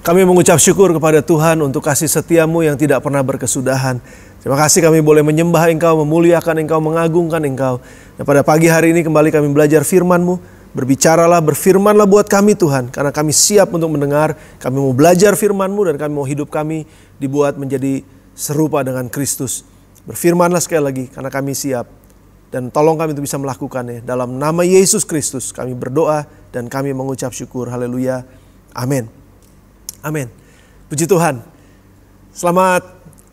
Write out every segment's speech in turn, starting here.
Kami mengucap syukur kepada Tuhan untuk kasih setiamu yang tidak pernah berkesudahan. Terima kasih kami boleh menyembah Engkau, memuliakan Engkau, mengagungkan Engkau. Dan pada pagi hari ini kembali kami belajar firman-Mu. Berbicaralah, berfirmanlah buat kami Tuhan. Karena kami siap untuk mendengar, kami mau belajar firman-Mu dan kami mau hidup kami dibuat menjadi serupa dengan Kristus. Berfirmanlah sekali lagi karena kami siap. Dan tolong kami untuk bisa melakukannya. Dalam nama Yesus Kristus kami berdoa dan kami mengucap syukur. Haleluya. Amin. Amin. Puji Tuhan. Selamat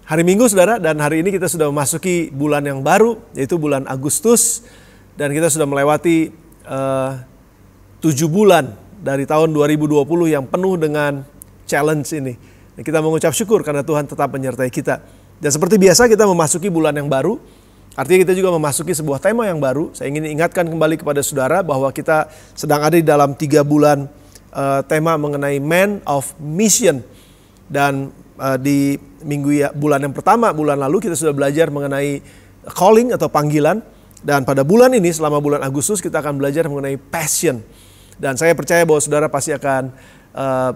hari Minggu saudara, dan hari ini kita sudah memasuki bulan yang baru, yaitu bulan Agustus. Dan kita sudah melewati 7 bulan dari tahun 2020 yang penuh dengan challenge ini. Dan kita mengucap syukur karena Tuhan tetap menyertai kita. Dan seperti biasa kita memasuki bulan yang baru, artinya kita juga memasuki sebuah tema yang baru. Saya ingin ingatkan kembali kepada saudara bahwa kita sedang ada di dalam 3 bulan tema mengenai Man of Mission. Dan di bulan yang pertama, bulan lalu kita sudah belajar mengenai calling atau panggilan. Dan pada bulan ini, selama bulan Agustus, kita akan belajar mengenai passion. Dan saya percaya bahwa saudara pasti akan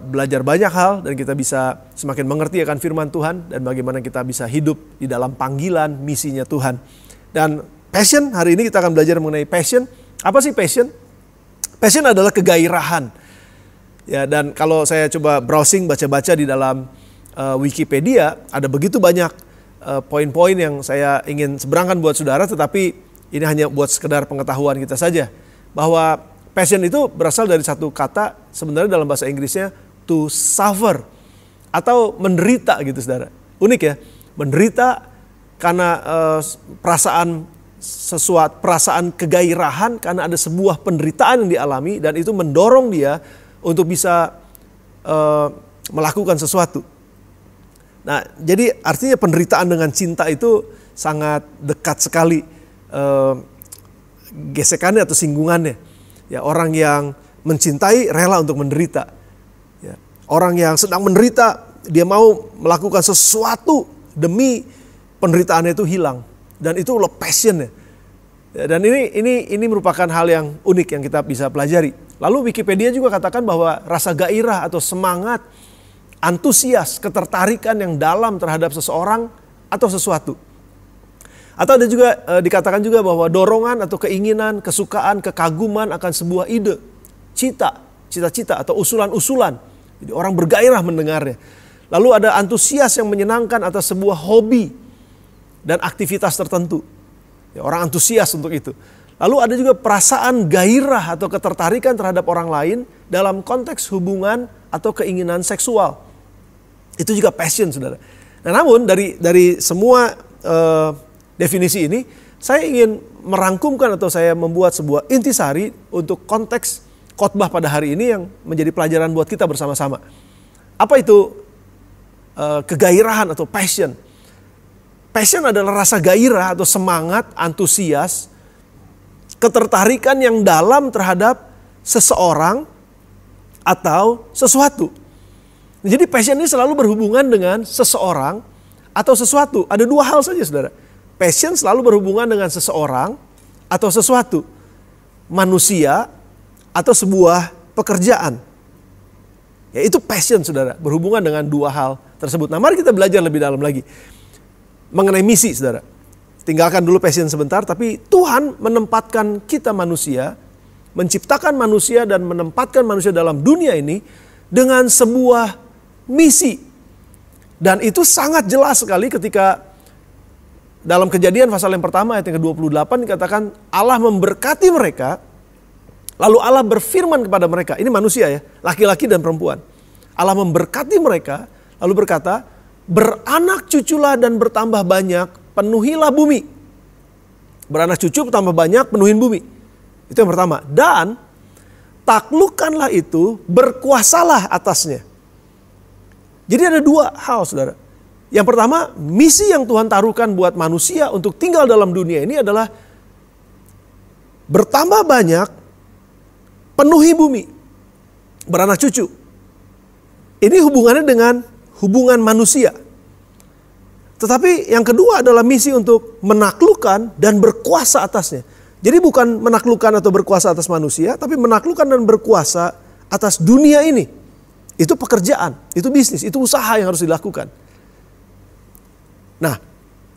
belajar banyak hal dan kita bisa semakin mengerti akan firman Tuhan dan bagaimana kita bisa hidup di dalam panggilan misinya Tuhan. Dan passion, hari ini kita akan belajar mengenai passion. Apa sih passion? Passion adalah kegairahan. Ya, dan kalau saya coba browsing, baca-baca di dalam Wikipedia, ada begitu banyak poin-poin yang saya ingin seberangkan buat saudara, tetapi ini hanya buat sekedar pengetahuan kita saja. Bahwa passion itu berasal dari satu kata, sebenarnya dalam bahasa Inggrisnya to suffer, atau menderita gitu saudara. Unik ya, menderita karena perasaan kegairahan, karena ada sebuah penderitaan yang dialami, dan itu mendorong dia untuk bisa melakukan sesuatu. Nah, jadi artinya penderitaan dengan cinta itu sangat dekat sekali gesekannya atau singgungannya. Ya, orang yang mencintai rela untuk menderita. Ya, orang yang sedang menderita, dia mau melakukan sesuatu demi penderitaannya itu hilang. Dan itu passionnya. Ya, dan ini merupakan hal yang unik yang kita bisa pelajari. Lalu Wikipedia juga katakan bahwa rasa gairah atau semangat, antusias, ketertarikan yang dalam terhadap seseorang atau sesuatu. Atau ada juga dikatakan juga bahwa dorongan atau keinginan, kesukaan, kekaguman akan sebuah ide, cita-cita atau usulan-usulan. Jadi orang bergairah mendengarnya. Lalu ada antusias yang menyenangkan atas sebuah hobi dan aktivitas tertentu. Ya, orang antusias untuk itu. Lalu ada juga perasaan gairah atau ketertarikan terhadap orang lain dalam konteks hubungan atau keinginan seksual. Itu juga passion, saudara. Nah, namun dari semua definisi ini, saya ingin merangkumkan atau saya membuat sebuah intisari untuk konteks khotbah pada hari ini yang menjadi pelajaran buat kita bersama-sama. Apa itu kegairahan atau passion? Passion adalah rasa gairah atau semangat, antusias, ketertarikan yang dalam terhadap seseorang atau sesuatu. Jadi passion ini selalu berhubungan dengan seseorang atau sesuatu. Ada 2 hal saja saudara. Passion selalu berhubungan dengan seseorang atau sesuatu. Manusia atau sebuah pekerjaan. Ya, itu passion saudara, berhubungan dengan 2 hal tersebut. Nah, mari kita belajar lebih dalam lagi mengenai misi saudara. Tinggalkan dulu passion sebentar, tapi Tuhan menempatkan kita manusia, menciptakan manusia dan menempatkan manusia dalam dunia ini dengan sebuah misi. Dan itu sangat jelas sekali ketika dalam Kejadian pasal yang pertama ayat yang ke-28 dikatakan Allah memberkati mereka, lalu Allah berfirman kepada mereka, ini manusia ya, laki-laki dan perempuan. Allah memberkati mereka, lalu berkata, beranak cuculah dan bertambah banyak, penuhilah bumi. Beranak cucu bertambah banyak, penuhin bumi. Itu yang pertama. Dan taklukkanlah itu, berkuasalah atasnya. Jadi ada 2 hal saudara. Yang pertama, misi yang Tuhan taruhkan buat manusia untuk tinggal dalam dunia ini adalah bertambah banyak, penuhi bumi, beranak cucu. Ini hubungannya dengan hubungan manusia. Tetapi yang kedua adalah misi untuk menaklukkan dan berkuasa atasnya. Jadi bukan menaklukkan atau berkuasa atas manusia, tapi menaklukkan dan berkuasa atas dunia ini. Itu pekerjaan, itu bisnis, itu usaha yang harus dilakukan. Nah,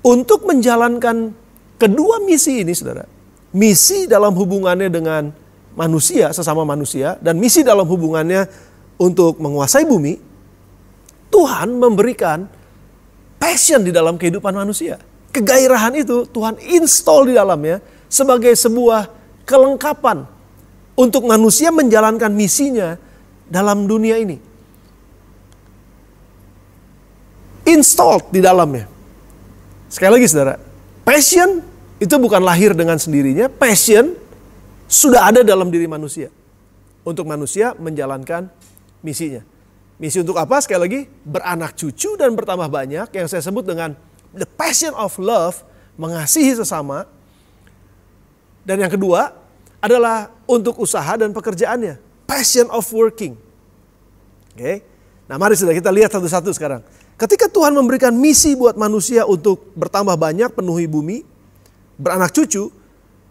untuk menjalankan kedua misi ini, saudara, misi dalam hubungannya dengan manusia, sesama manusia, dan misi dalam hubungannya untuk menguasai bumi, Tuhan memberikan passion di dalam kehidupan manusia. Kegairahan itu Tuhan install di dalamnya sebagai sebuah kelengkapan untuk manusia menjalankan misinya dalam dunia ini. Installed di dalamnya. Sekali lagi saudara, passion itu bukan lahir dengan sendirinya, passion sudah ada dalam diri manusia. Untuk manusia menjalankan misinya. Misi untuk apa? Sekali lagi, beranak cucu dan bertambah banyak, yang saya sebut dengan the passion of love, mengasihi sesama. Dan yang kedua adalah untuk usaha dan pekerjaannya, passion of working. Oke. Nah, mari sudah kita lihat satu-satu sekarang. Ketika Tuhan memberikan misi buat manusia untuk bertambah banyak, penuhi bumi, beranak cucu,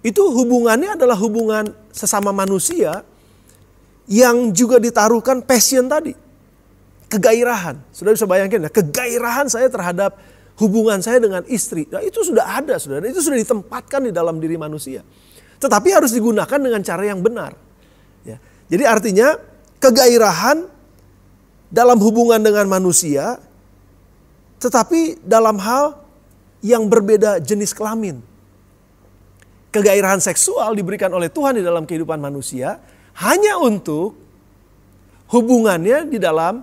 itu hubungannya adalah hubungan sesama manusia yang juga ditaruhkan passion tadi. Kegairahan. Sudah bisa bayangkan ya, kegairahan saya terhadap hubungan saya dengan istri. Nah, itu sudah ada, saudara. Itu sudah ditempatkan di dalam diri manusia. Tetapi harus digunakan dengan cara yang benar. Ya. Jadi artinya kegairahan dalam hubungan dengan manusia, tetapi dalam hal yang berbeda jenis kelamin. Kegairahan seksual diberikan oleh Tuhan di dalam kehidupan manusia hanya untuk hubungannya di dalam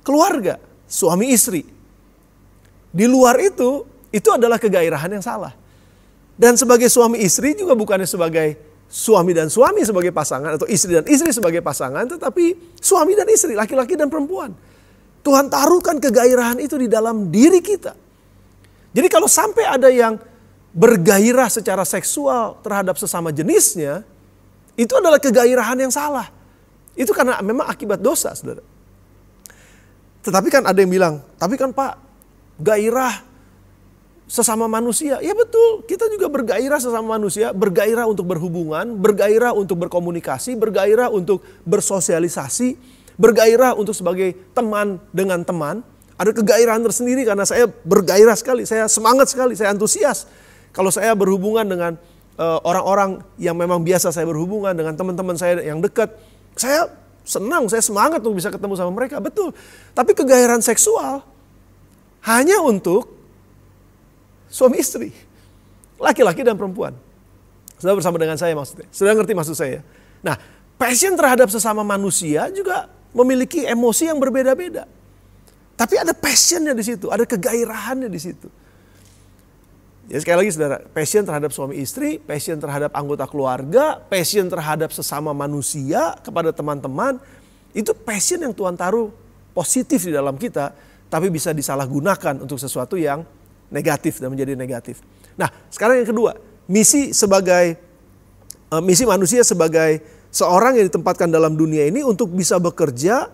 keluarga, suami istri. Di luar itu adalah kegairahan yang salah. Dan sebagai suami istri juga bukannya sebagai suami dan suami sebagai pasangan atau istri dan istri sebagai pasangan, tetapi suami dan istri, laki-laki dan perempuan. Tuhan taruhkan kegairahan itu di dalam diri kita. Jadi kalau sampai ada yang bergairah secara seksual terhadap sesama jenisnya, itu adalah kegairahan yang salah. Itu karena memang akibat dosa, saudara. Tetapi kan ada yang bilang, tapi kan Pak, gairah sesama manusia. Ya betul, kita juga bergairah sesama manusia, bergairah untuk berhubungan, bergairah untuk berkomunikasi, bergairah untuk bersosialisasi, bergairah untuk sebagai teman dengan teman. Ada kegairahan tersendiri karena saya bergairah sekali, saya semangat sekali, saya antusias. Kalau saya berhubungan dengan orang-orang yang memang biasa saya berhubungan, dengan teman-teman saya yang dekat, saya senang, saya semangat untuk bisa ketemu sama mereka, betul. Tapi kegairahan seksual hanya untuk suami istri, laki-laki dan perempuan. Sudah bersama dengan saya maksudnya, sudah ngerti maksud saya. Nah, passion terhadap sesama manusia juga memiliki emosi yang berbeda-beda. Tapi ada passionnya di situ, ada kegairahannya di situ. Ya sekali lagi saudara, passion terhadap suami istri, passion terhadap anggota keluarga, passion terhadap sesama manusia, kepada teman-teman. Itu passion yang Tuhan taruh positif di dalam kita, tapi bisa disalahgunakan untuk sesuatu yang negatif dan menjadi negatif. Nah sekarang yang kedua, misi manusia sebagai seorang yang ditempatkan dalam dunia ini untuk bisa bekerja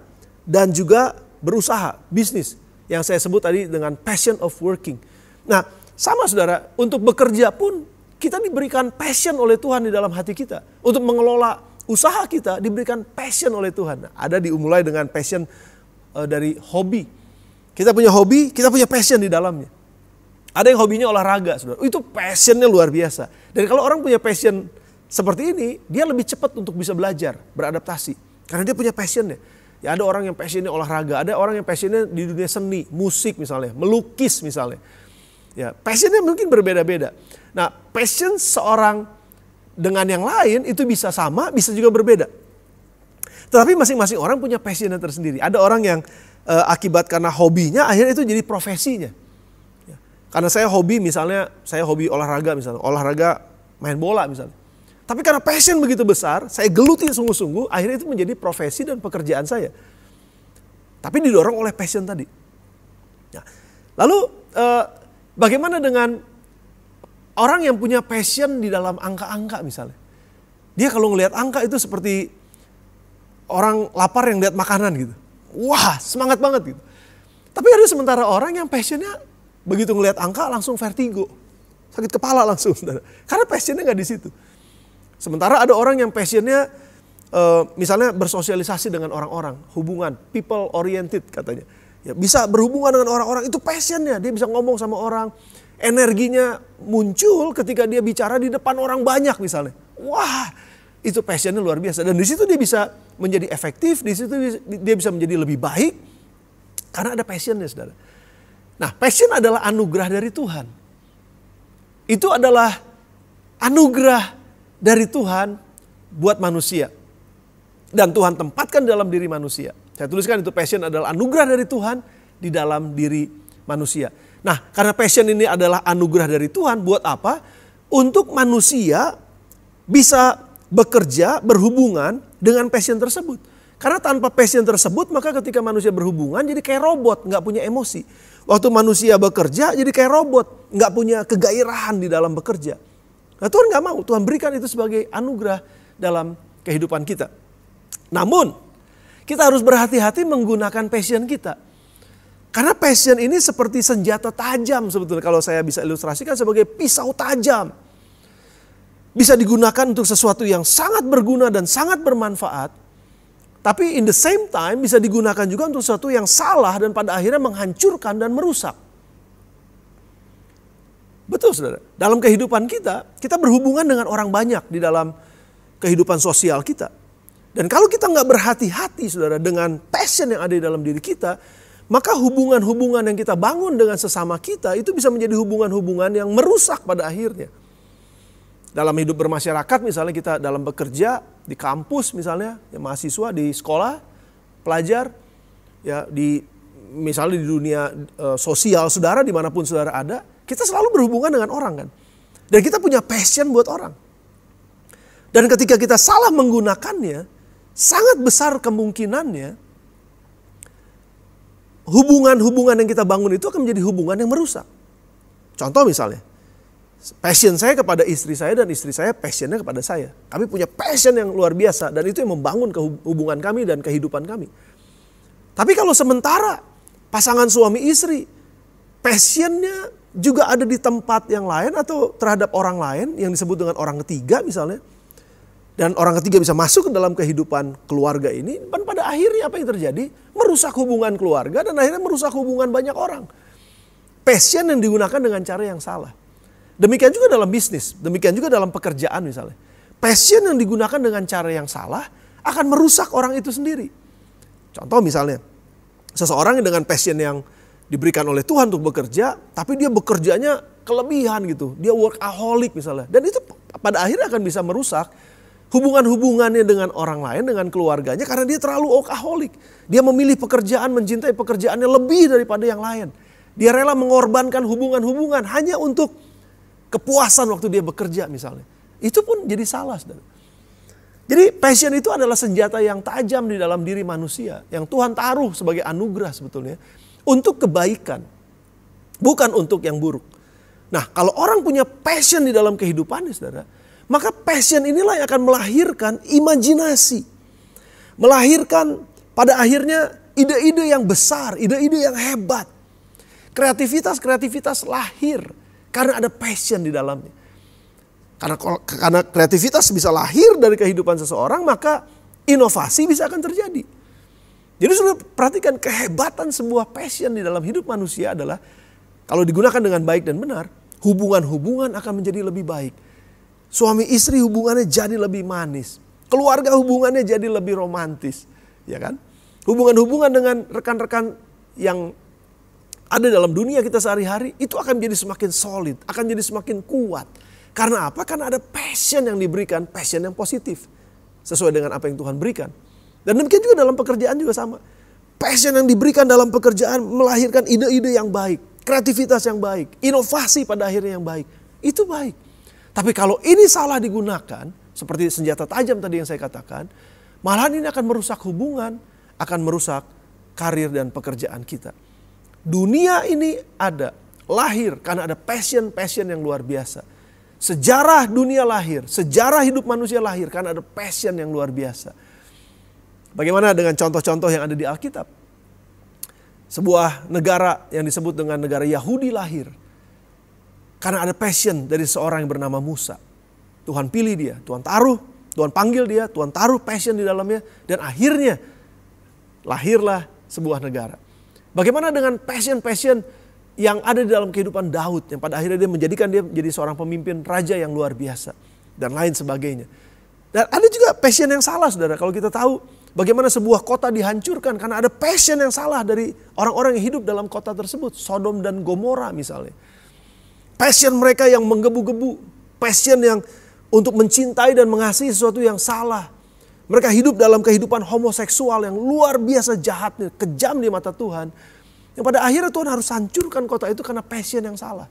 dan juga berusaha, bisnis. Yang saya sebut tadi dengan passion of working. Nah sama saudara, untuk bekerja pun kita diberikan passion oleh Tuhan di dalam hati kita. Untuk mengelola usaha kita diberikan passion oleh Tuhan. Nah, ada dimulai dengan passion dari hobi. Kita punya hobi, kita punya passion di dalamnya. Ada yang hobinya olahraga, saudara. Itu passionnya luar biasa. Dan kalau orang punya passion seperti ini, dia lebih cepat untuk bisa belajar, beradaptasi. Karena dia punya passionnya. Ya ada orang yang passionnya olahraga, ada orang yang passionnya di dunia seni, musik misalnya, melukis misalnya. Ya, passionnya mungkin berbeda-beda. Nah, passion seorang dengan yang lain itu bisa sama, bisa juga berbeda. Tetapi masing-masing orang punya passionnya tersendiri. Ada orang yang akibat karena hobinya, akhirnya itu jadi profesinya. Ya, karena saya hobi misalnya, saya hobi olahraga misalnya, olahraga main bola misalnya. Tapi karena passion begitu besar, saya geluti sungguh-sungguh, akhirnya itu menjadi profesi dan pekerjaan saya. Tapi didorong oleh passion tadi. Ya. Lalu bagaimana dengan orang yang punya passion di dalam angka-angka misalnya. Dia kalau ngelihat angka itu seperti orang lapar yang lihat makanan gitu. Wah semangat banget gitu. Tapi ada sementara orang yang passionnya begitu ngelihat angka langsung vertigo. Sakit kepala langsung. Karena passionnya gak di situ. Sementara ada orang yang passionnya misalnya bersosialisasi dengan orang-orang, hubungan, people oriented katanya. Ya, bisa berhubungan dengan orang-orang, itu passionnya. Dia bisa ngomong sama orang, energinya muncul ketika dia bicara di depan orang banyak misalnya. Wah, itu passionnya luar biasa. Dan di situ dia bisa menjadi efektif, di situ dia bisa menjadi lebih baik karena ada passionnya, saudara. Nah, passion adalah anugerah dari Tuhan. Itu adalah anugerah dari Tuhan buat manusia. Dan Tuhan tempatkan dalam diri manusia. Saya tuliskan itu, passion adalah anugerah dari Tuhan di dalam diri manusia. Nah, karena passion ini adalah anugerah dari Tuhan, buat apa? Untuk manusia bisa bekerja, berhubungan dengan passion tersebut. Karena tanpa passion tersebut, maka ketika manusia berhubungan jadi kayak robot, nggak punya emosi. Waktu manusia bekerja jadi kayak robot, nggak punya kegairahan di dalam bekerja. Nah, Tuhan nggak mau, Tuhan berikan itu sebagai anugerah dalam kehidupan kita. Namun, kita harus berhati-hati menggunakan passion kita. Karena passion ini seperti senjata tajam sebetulnya. Kalau saya bisa ilustrasikan sebagai pisau tajam. Bisa digunakan untuk sesuatu yang sangat berguna dan sangat bermanfaat. Tapi in the same time bisa digunakan juga untuk sesuatu yang salah dan pada akhirnya menghancurkan dan merusak. Betul, saudara. Dalam kehidupan kita berhubungan dengan orang banyak di dalam kehidupan sosial kita. Dan kalau kita nggak berhati-hati, saudara, dengan passion yang ada di dalam diri kita, maka hubungan-hubungan yang kita bangun dengan sesama kita itu bisa menjadi hubungan-hubungan yang merusak pada akhirnya. Dalam hidup bermasyarakat, misalnya kita dalam bekerja di kampus, misalnya ya, mahasiswa di sekolah, pelajar, ya misalnya di dunia sosial saudara, dimanapun saudara ada, kita selalu berhubungan dengan orang kan. Dan kita punya passion buat orang. Dan ketika kita salah menggunakannya, sangat besar kemungkinannya hubungan-hubungan yang kita bangun itu akan menjadi hubungan yang merusak. Contoh misalnya, passion saya kepada istri saya dan istri saya passionnya kepada saya. Kami punya passion yang luar biasa dan itu yang membangun hubungan kami dan kehidupan kami. Tapi kalau sementara pasangan suami istri passionnya juga ada di tempat yang lain atau terhadap orang lain yang disebut dengan orang ketiga misalnya. Dan orang ketiga bisa masuk ke dalam kehidupan keluarga ini. Dan pada akhirnya apa yang terjadi? Merusak hubungan keluarga dan akhirnya merusak hubungan banyak orang. Passion yang digunakan dengan cara yang salah. Demikian juga dalam bisnis. Demikian juga dalam pekerjaan misalnya. Passion yang digunakan dengan cara yang salah akan merusak orang itu sendiri. Contoh misalnya, seseorang yang dengan passion yang diberikan oleh Tuhan untuk bekerja, tapi dia bekerjanya kelebihan gitu. Dia workaholic misalnya. Dan itu pada akhirnya akan bisa merusak hubungan-hubungannya dengan orang lain, dengan keluarganya karena dia terlalu workaholic. Dia memilih pekerjaan, mencintai pekerjaannya lebih daripada yang lain. Dia rela mengorbankan hubungan-hubungan hanya untuk kepuasan waktu dia bekerja misalnya. Itu pun jadi salah, saudara. Jadi passion itu adalah senjata yang tajam di dalam diri manusia. Yang Tuhan taruh sebagai anugerah sebetulnya. Untuk kebaikan. Bukan untuk yang buruk. Nah, kalau orang punya passion di dalam kehidupannya, saudara, maka passion inilah yang akan melahirkan imajinasi. Melahirkan pada akhirnya ide-ide yang besar, ide-ide yang hebat. Kreativitas lahir karena ada passion di dalamnya. Karena kreativitas bisa lahir dari kehidupan seseorang, maka inovasi bisa akan terjadi. Jadi sudah perhatikan kehebatan sebuah passion di dalam hidup manusia adalah kalau digunakan dengan baik dan benar, hubungan-hubungan akan menjadi lebih baik. Suami istri hubungannya jadi lebih manis. Keluarga hubungannya jadi lebih romantis. Ya kan? Hubungan-hubungan dengan rekan-rekan yang ada dalam dunia kita sehari-hari itu akan jadi semakin solid. Akan jadi semakin kuat. Karena apa? Karena ada passion yang diberikan. Passion yang positif. Sesuai dengan apa yang Tuhan berikan. Dan demikian juga dalam pekerjaan juga sama. Passion yang diberikan dalam pekerjaan melahirkan ide-ide yang baik. Kreativitas yang baik. Inovasi pada akhirnya yang baik. Itu baik. Tapi kalau ini salah digunakan, seperti senjata tajam tadi yang saya katakan, malahan ini akan merusak hubungan, akan merusak karir dan pekerjaan kita. Dunia ini ada, lahir karena ada passion yang luar biasa. Sejarah dunia lahir, sejarah hidup manusia lahir karena ada passion yang luar biasa. Bagaimana dengan contoh-contoh yang ada di Alkitab? Sebuah negara yang disebut dengan negara Yahudi lahir. Karena ada passion dari seorang yang bernama Musa. Tuhan pilih dia, Tuhan taruh Tuhan panggil dia, Tuhan taruh passion di dalamnya, dan akhirnya lahirlah sebuah negara. Bagaimana dengan passion-passion yang ada di dalam kehidupan Daud, yang pada akhirnya dia menjadikan dia menjadi seorang pemimpin raja yang luar biasa, dan lain sebagainya. Dan ada juga passion yang salah, saudara. Kalau kita tahu bagaimana sebuah kota dihancurkan karena ada passion yang salah dari orang-orang yang hidup dalam kota tersebut. Sodom dan Gomora misalnya. Passion mereka yang menggebu-gebu. Passion yang untuk mencintai dan mengasihi sesuatu yang salah. Mereka hidup dalam kehidupan homoseksual yang luar biasa jahatnya, kejam di mata Tuhan. Yang pada akhirnya Tuhan harus hancurkan kota itu karena passion yang salah.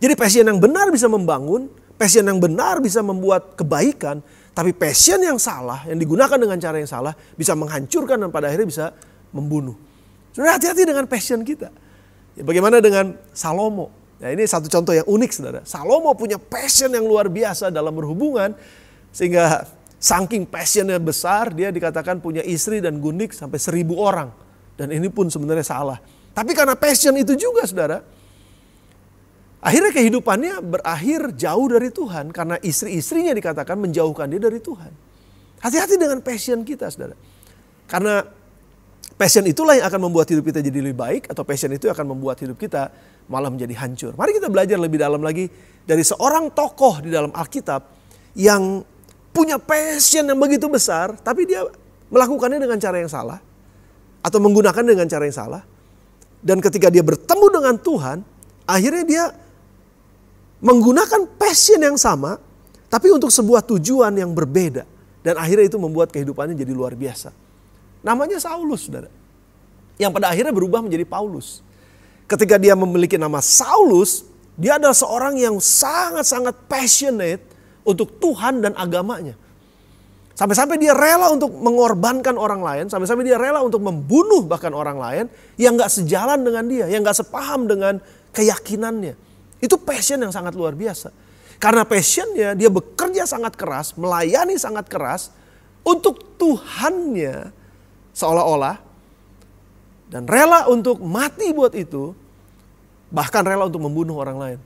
Jadi passion yang benar bisa membangun, passion yang benar bisa membuat kebaikan, tapi passion yang salah, yang digunakan dengan cara yang salah, bisa menghancurkan dan pada akhirnya bisa membunuh. Saudara, hati-hati dengan passion kita. Ya, bagaimana dengan Salomo? Nah, ini satu contoh yang unik, saudara. Salomo punya passion yang luar biasa dalam berhubungan, sehingga saking passionnya besar, dia dikatakan punya istri dan gundik sampai 1.000 orang. Dan ini pun sebenarnya salah. Tapi karena passion itu juga, saudara, akhirnya kehidupannya berakhir jauh dari Tuhan karena istri-istrinya dikatakan menjauhkan dia dari Tuhan. Hati-hati dengan passion kita, saudara. Karena passion itulah yang akan membuat hidup kita jadi lebih baik, atau passion itu akan membuat hidup kita malah menjadi hancur. Mari kita belajar lebih dalam lagi dari seorang tokoh di dalam Alkitab yang punya passion yang begitu besar, tapi dia melakukannya dengan cara yang salah, atau menggunakan dengan cara yang salah. Dan ketika dia bertemu dengan Tuhan, akhirnya dia menggunakan passion yang sama, tapi untuk sebuah tujuan yang berbeda. Dan akhirnya itu membuat kehidupannya jadi luar biasa. Namanya Saulus, saudara. Yang pada akhirnya berubah menjadi Paulus. Ketika dia memiliki nama Saulus, dia adalah seorang yang sangat-sangat passionate untuk Tuhan dan agamanya. Sampai-sampai dia rela untuk mengorbankan orang lain, sampai-sampai dia rela untuk membunuh bahkan orang lain yang gak sejalan dengan dia, yang gak sepaham dengan keyakinannya. Itu passion yang sangat luar biasa. Karena passionnya dia bekerja sangat keras, melayani sangat keras untuk Tuhannya seolah-olah. Dan rela untuk mati buat itu, bahkan rela untuk membunuh orang lain.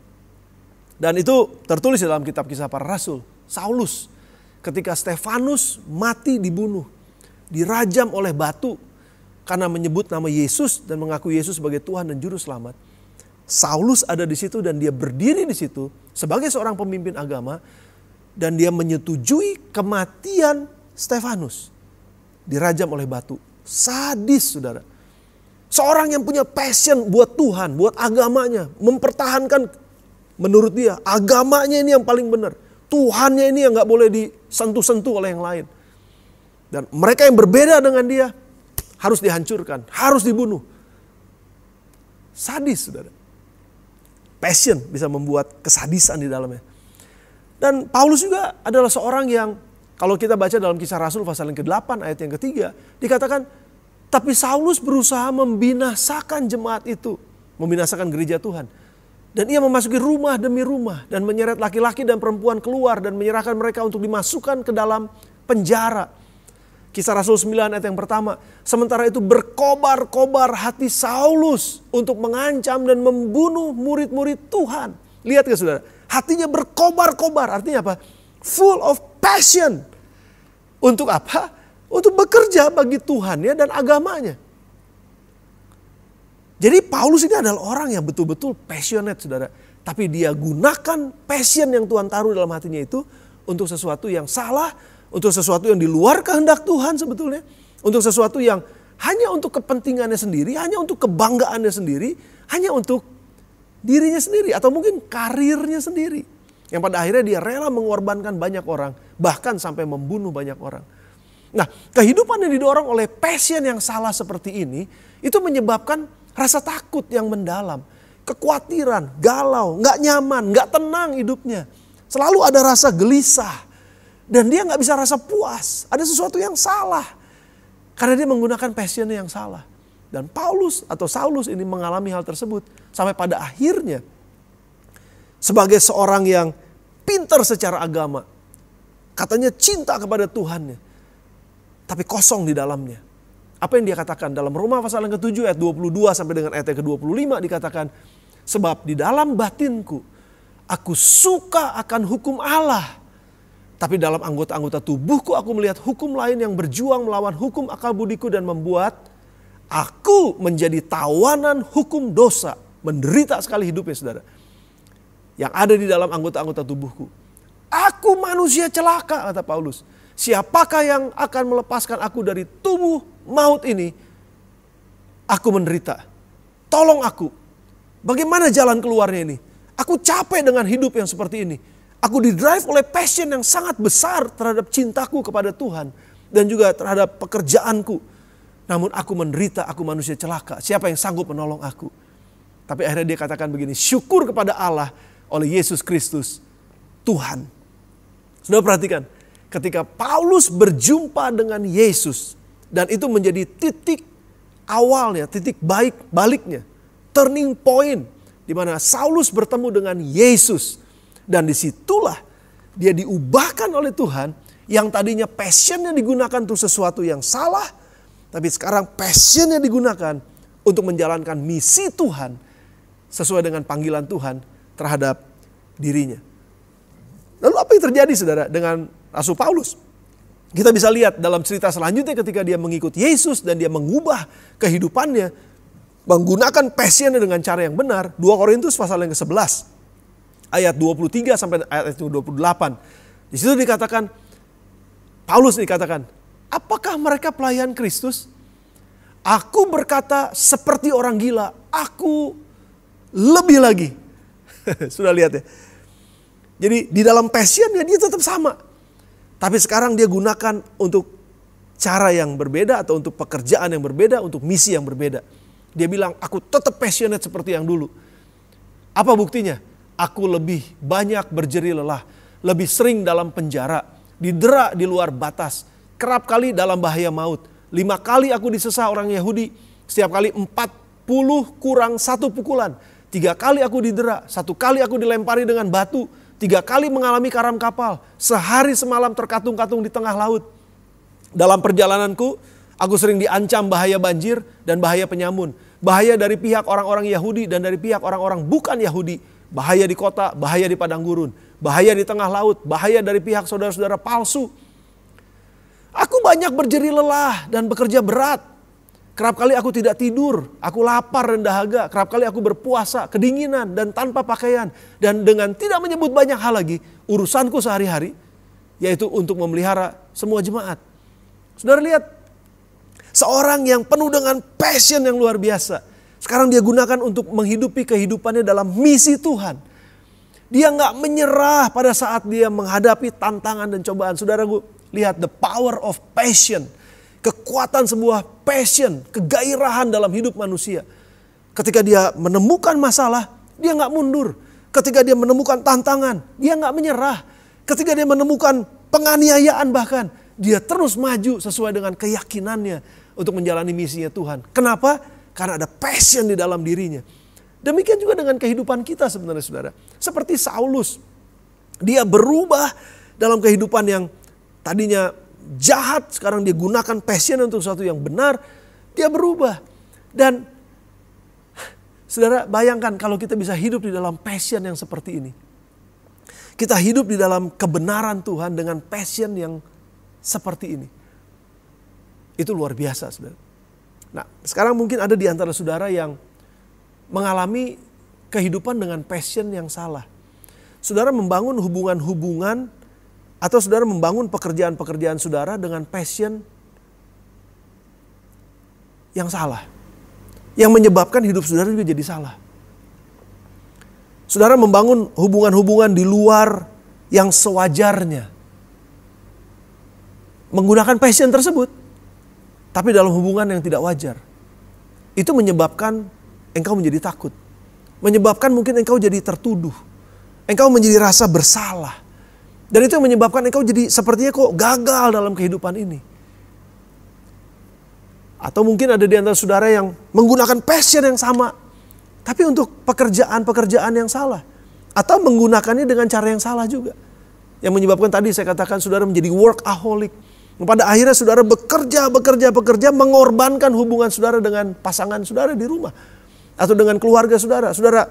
Dan itu tertulis dalam kitab Kisah Para Rasul. Saulus ketika Stefanus mati dibunuh, dirajam oleh batu karena menyebut nama Yesus dan mengaku Yesus sebagai Tuhan dan Juru Selamat. Saulus ada di situ dan dia berdiri di situ sebagai seorang pemimpin agama dan dia menyetujui kematian Stefanus. Dirajam oleh batu. Sadis, saudara. Seorang yang punya passion buat Tuhan, buat agamanya, mempertahankan menurut dia agamanya ini yang paling benar. Tuhannya ini yang gak boleh disentuh-sentuh oleh yang lain. Dan mereka yang berbeda dengan dia harus dihancurkan, harus dibunuh. Sadis, saudara. Passion bisa membuat kesadisan di dalamnya. Dan Paulus juga adalah seorang yang, kalau kita baca dalam Kisah Rasul pasal yang ke-8 ayat yang ke-3, dikatakan, tapi Saulus berusaha membinasakan jemaat itu, membinasakan gereja Tuhan. Dan ia memasuki rumah demi rumah dan menyeret laki-laki dan perempuan keluar dan menyerahkan mereka untuk dimasukkan ke dalam penjara. Kisah Rasul 9 ayat yang pertama. Sementara itu berkobar-kobar hati Saulus untuk mengancam dan membunuh murid-murid Tuhan. Lihat ke saudara, hatinya berkobar-kobar. Artinya apa? Full of passion. Untuk apa? Untuk bekerja bagi Tuhannya dan agamanya. Jadi Paulus ini adalah orang yang betul-betul passionate, saudara. Tapi dia gunakan passion yang Tuhan taruh dalam hatinya itu untuk sesuatu yang salah, untuk sesuatu yang di luar kehendak Tuhan sebetulnya. Untuk sesuatu yang hanya untuk kepentingannya sendiri, hanya untuk kebanggaannya sendiri, hanya untuk dirinya sendiri atau mungkin karirnya sendiri. Yang pada akhirnya dia rela mengorbankan banyak orang, bahkan sampai membunuh banyak orang. Nah, kehidupan yang didorong oleh passion yang salah seperti ini, itu menyebabkan rasa takut yang mendalam, kekhawatiran, galau, gak nyaman, gak tenang hidupnya. Selalu ada rasa gelisah. Dan dia gak bisa rasa puas. Ada sesuatu yang salah. Karena dia menggunakan passionnya yang salah. Dan Paulus atau Saulus ini mengalami hal tersebut. Sampai pada akhirnya, sebagai seorang yang pintar secara agama, katanya cinta kepada Tuhannya, tapi kosong di dalamnya. Apa yang dia katakan dalam Roma pasal yang ke-7 ayat 22 sampai dengan ayat yang ke-25 dikatakan, sebab di dalam batinku aku suka akan hukum Allah, Tapi dalam anggota-anggota tubuhku aku melihat hukum lain yang berjuang melawan hukum akal budiku dan membuat aku menjadi tawanan hukum dosa. Menderita sekali hidupnya saudara. Yang ada di dalam anggota-anggota tubuhku. Aku manusia celaka, kata Paulus. Siapakah yang akan melepaskan aku dari tubuh maut ini? Aku menderita. Tolong aku. Bagaimana jalan keluarnya ini? Aku capek dengan hidup yang seperti ini. Aku didrive oleh passion yang sangat besar terhadap cintaku kepada Tuhan. Dan juga terhadap pekerjaanku. Namun aku menderita, aku manusia celaka. Siapa yang sanggup menolong aku? Tapi akhirnya dia katakan begini, syukur kepada Allah oleh Yesus Kristus, Tuhan. Sudah perhatikan, ketika Paulus berjumpa dengan Yesus. Dan itu menjadi titik awalnya, titik baliknya. Turning point. Di mana Saulus bertemu dengan Yesus. Dan disitulah dia diubahkan oleh Tuhan. Yang tadinya passionnya digunakan untuk sesuatu yang salah. Tapi sekarang passionnya digunakan untuk menjalankan misi Tuhan. Sesuai dengan panggilan Tuhan terhadap dirinya. Lalu apa yang terjadi saudara dengan Rasul Paulus? Kita bisa lihat dalam cerita selanjutnya ketika dia mengikuti Yesus dan dia mengubah kehidupannya. Menggunakan passionnya dengan cara yang benar. 2 Korintus pasal yang ke-11. Ayat 23 sampai ayat 28. Di situ dikatakan, Paulus dikatakan, apakah mereka pelayan Kristus? Aku berkata seperti orang gila. Aku lebih lagi. Sudah lihat ya. Jadi di dalam passionnya dia tetap sama. Tapi sekarang dia gunakan untuk cara yang berbeda atau untuk pekerjaan yang berbeda, untuk misi yang berbeda. Dia bilang aku tetap passionate seperti yang dulu. Apa buktinya? Aku lebih banyak berjeri lelah. Lebih sering dalam penjara. Didera di luar batas. Kerap kali dalam bahaya maut. 5 kali aku disesah orang Yahudi. Setiap kali 40 kurang 1 pukulan. 3 kali aku didera. 1 kali aku dilempari dengan batu. 3 kali mengalami karam kapal. Sehari semalam terkatung-katung di tengah laut. Dalam perjalananku, aku sering diancam bahaya banjir dan bahaya penyamun. Bahaya dari pihak orang-orang Yahudi dan dari pihak orang-orang bukan Yahudi. Bahaya di kota, bahaya di padang gurun. Bahaya di tengah laut, bahaya dari pihak saudara-saudara palsu. Aku banyak berjeri lelah dan bekerja berat. Kerap kali aku tidak tidur, aku lapar dan dahaga. Kerap kali aku berpuasa, kedinginan dan tanpa pakaian. Dan dengan tidak menyebut banyak hal lagi, urusanku sehari-hari, yaitu untuk memelihara semua jemaat. Saudara lihat, seorang yang penuh dengan passion yang luar biasa. Sekarang dia gunakan untuk menghidupi kehidupannya dalam misi Tuhan. Dia gak menyerah pada saat dia menghadapi tantangan dan cobaan. Saudara, lihat the power of passion. Kekuatan sebuah passion, kegairahan dalam hidup manusia. Ketika dia menemukan masalah, dia gak mundur. Ketika dia menemukan tantangan, dia gak menyerah. Ketika dia menemukan penganiayaan bahkan, dia terus maju sesuai dengan keyakinannya untuk menjalani misinya Tuhan. Kenapa? Karena ada passion di dalam dirinya. Demikian juga dengan kehidupan kita sebenarnya saudara. Seperti Saulus. Dia berubah dalam kehidupan yang tadinya jahat. Sekarang dia gunakan passion untuk sesuatu yang benar. Dia berubah. Dan saudara bayangkan kalau kita bisa hidup di dalam passion yang seperti ini. Kita hidup di dalam kebenaran Tuhan dengan passion yang seperti ini. Itu luar biasa saudara. Nah sekarang mungkin ada di antara saudara yang mengalami kehidupan dengan passion yang salah. Saudara membangun hubungan-hubungan atau saudara membangun pekerjaan-pekerjaan saudara dengan passion yang salah. Yang menyebabkan hidup saudara juga jadi salah. Saudara membangun hubungan-hubungan di luar yang sewajarnya. Menggunakan passion tersebut. Tapi dalam hubungan yang tidak wajar. Itu menyebabkan engkau menjadi takut. Menyebabkan mungkin engkau jadi tertuduh. Engkau menjadi rasa bersalah. Dan itu yang menyebabkan engkau jadi sepertinya kok gagal dalam kehidupan ini. Atau mungkin ada di antara saudara yang menggunakan passion yang sama. Tapi untuk pekerjaan-pekerjaan yang salah. Atau menggunakannya dengan cara yang salah juga. Yang menyebabkan tadi saya katakan saudara menjadi workaholic. Pada akhirnya saudara bekerja, mengorbankan hubungan saudara dengan pasangan saudara di rumah. Atau dengan keluarga saudara. Saudara,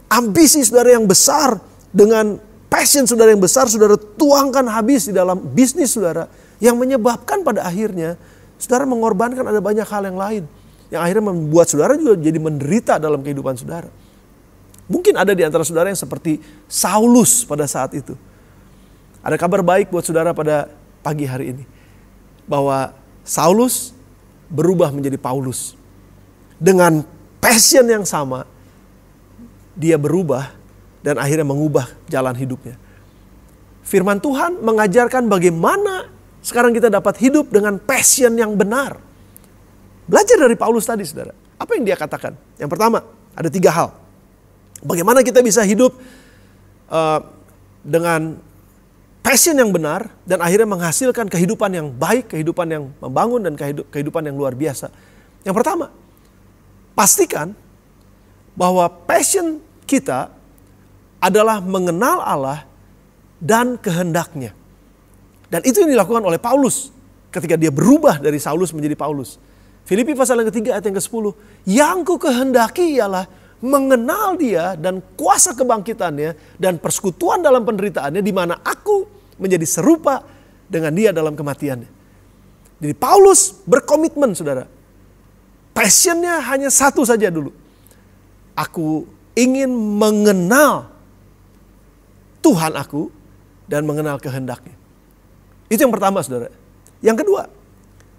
ambisi saudara yang besar dengan passion saudara yang besar saudara tuangkan habis di dalam bisnis saudara. Yang menyebabkan pada akhirnya saudara mengorbankan ada banyak hal yang lain. Yang akhirnya membuat saudara juga jadi menderita dalam kehidupan saudara. Mungkin ada di antara saudara yang seperti Saulus pada saat itu. Ada kabar baik buat saudara pada pagi hari ini. Bahwa Saulus berubah menjadi Paulus. Dengan passion yang sama, dia berubah dan akhirnya mengubah jalan hidupnya. Firman Tuhan mengajarkan bagaimana sekarang kita dapat hidup dengan passion yang benar. Belajar dari Paulus tadi saudara. Apa yang dia katakan? Yang pertama, ada 3 hal. Bagaimana kita bisa hidup dengan passion yang benar dan akhirnya menghasilkan kehidupan yang baik, kehidupan yang membangun dan kehidupan yang luar biasa. Yang pertama, pastikan bahwa passion kita adalah mengenal Allah dan kehendaknya. Dan itu yang dilakukan oleh Paulus ketika dia berubah dari Saulus menjadi Paulus. Filipi pasal yang ketiga ayat yang ke-10. Yang ku kehendaki ialah mengenal dia dan kuasa kebangkitannya dan persekutuan dalam penderitaannya di mana aku menjadi serupa dengan dia dalam kematiannya. Jadi Paulus berkomitmen saudara. Passionnya hanya satu saja dulu. Aku ingin mengenal Tuhan aku dan mengenal kehendaknya. Itu yang pertama saudara. Yang kedua,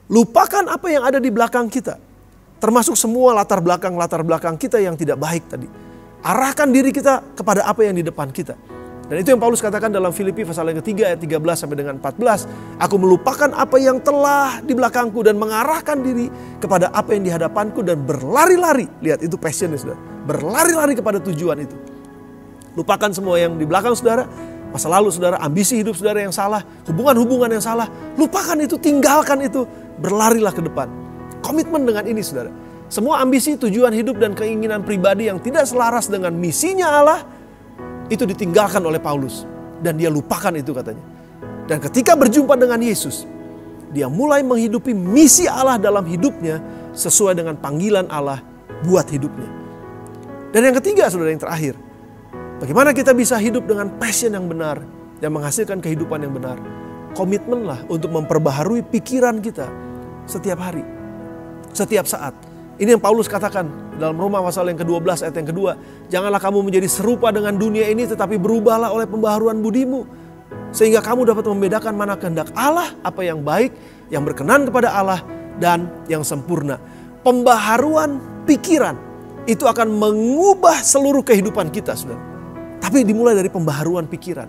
lupakan apa yang ada di belakang kita. Termasuk semua latar belakang kita yang tidak baik tadi. Arahkan diri kita kepada apa yang di depan kita. Dan itu yang Paulus katakan dalam Filipi pasal yang ketiga ayat 13 sampai dengan 14. Aku melupakan apa yang telah di belakangku dan mengarahkan diri kepada apa yang di hadapanku dan berlari-lari. Lihat itu passionnya saudara. Berlari-lari kepada tujuan itu. Lupakan semua yang di belakang saudara. Masa lalu saudara, ambisi hidup saudara yang salah. Hubungan-hubungan yang salah. Lupakan itu, tinggalkan itu. Berlarilah ke depan. Komitmen dengan ini saudara. Semua ambisi, tujuan hidup dan keinginan pribadi yang tidak selaras dengan misinya Allah. Itu ditinggalkan oleh Paulus. Dan dia lupakan itu katanya. Dan ketika berjumpa dengan Yesus. Dia mulai menghidupi misi Allah dalam hidupnya. Sesuai dengan panggilan Allah buat hidupnya. Dan yang ketiga saudara yang terakhir. Bagaimana kita bisa hidup dengan passion yang benar. Dan menghasilkan kehidupan yang benar. Komitmenlah untuk memperbaharui pikiran kita. Setiap hari. Setiap saat. Ini yang Paulus katakan dalam Roma pasal yang ke-12 ayat yang kedua. Janganlah kamu menjadi serupa dengan dunia ini tetapi berubahlah oleh pembaharuan budimu. Sehingga kamu dapat membedakan mana kehendak Allah, apa yang baik, yang berkenan kepada Allah, dan yang sempurna. Pembaharuan pikiran itu akan mengubah seluruh kehidupan kita saudara. Tapi dimulai dari pembaharuan pikiran.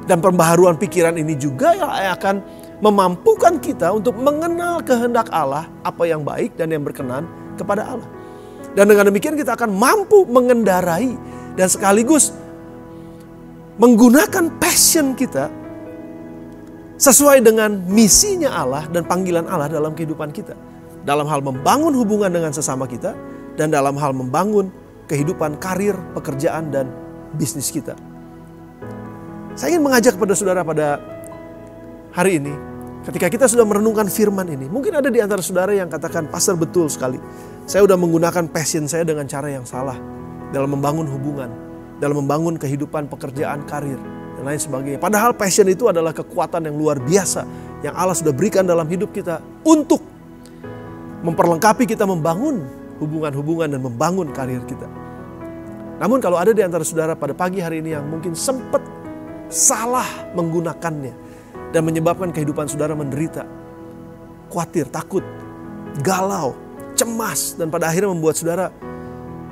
Dan pembaharuan pikiran ini juga yang akan memampukan kita untuk mengenal kehendak Allah, apa yang baik dan yang berkenan kepada Allah. Dan dengan demikian kita akan mampu mengendarai dan sekaligus menggunakan passion kita sesuai dengan misinya Allah dan panggilan Allah dalam kehidupan kita. Dalam hal membangun hubungan dengan sesama kita dan dalam hal membangun kehidupan karir, pekerjaan dan bisnis kita. Saya ingin mengajak kepada saudara pada hari ini, ketika kita sudah merenungkan firman ini, mungkin ada di antara saudara yang katakan, pastor betul sekali. Saya sudah menggunakan passion saya dengan cara yang salah. Dalam membangun hubungan, dalam membangun kehidupan, pekerjaan, karir, dan lain sebagainya. Padahal passion itu adalah kekuatan yang luar biasa yang Allah sudah berikan dalam hidup kita untuk memperlengkapi kita membangun hubungan-hubungan dan membangun karir kita. Namun kalau ada di antara saudara pada pagi hari ini yang mungkin sempat salah menggunakannya dan menyebabkan kehidupan saudara menderita, khawatir, takut, galau, cemas, dan pada akhirnya membuat saudara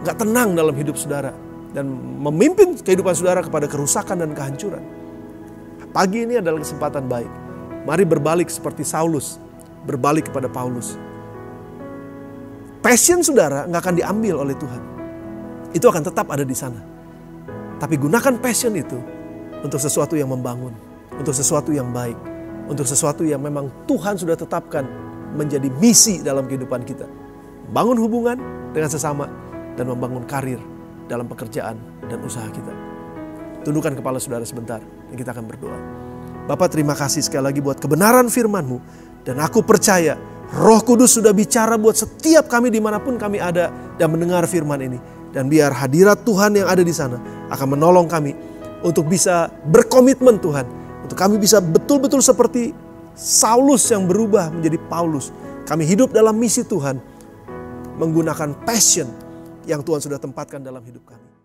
gak tenang dalam hidup saudara dan memimpin kehidupan saudara kepada kerusakan dan kehancuran. Pagi ini adalah kesempatan baik. Mari berbalik seperti Saulus, berbalik kepada Paulus. Passion saudara gak akan diambil oleh Tuhan. Itu akan tetap ada di sana. Tapi gunakan passion itu untuk sesuatu yang membangun, untuk sesuatu yang baik, untuk sesuatu yang memang Tuhan sudah tetapkan menjadi misi dalam kehidupan kita. Membangun hubungan dengan sesama dan membangun karir dalam pekerjaan dan usaha kita. Tundukkan kepala saudara sebentar dan kita akan berdoa. Bapa, terima kasih sekali lagi buat kebenaran firman-Mu. Dan aku percaya Roh Kudus sudah bicara buat setiap kami dimanapun kami ada dan mendengar firman ini. Dan biar hadirat Tuhan yang ada di sana akan menolong kami untuk bisa berkomitmen Tuhan. Untuk kami bisa betul-betul seperti Saulus yang berubah menjadi Paulus. Kami hidup dalam misi Tuhan, menggunakan passion yang Tuhan sudah tempatkan dalam hidup kami.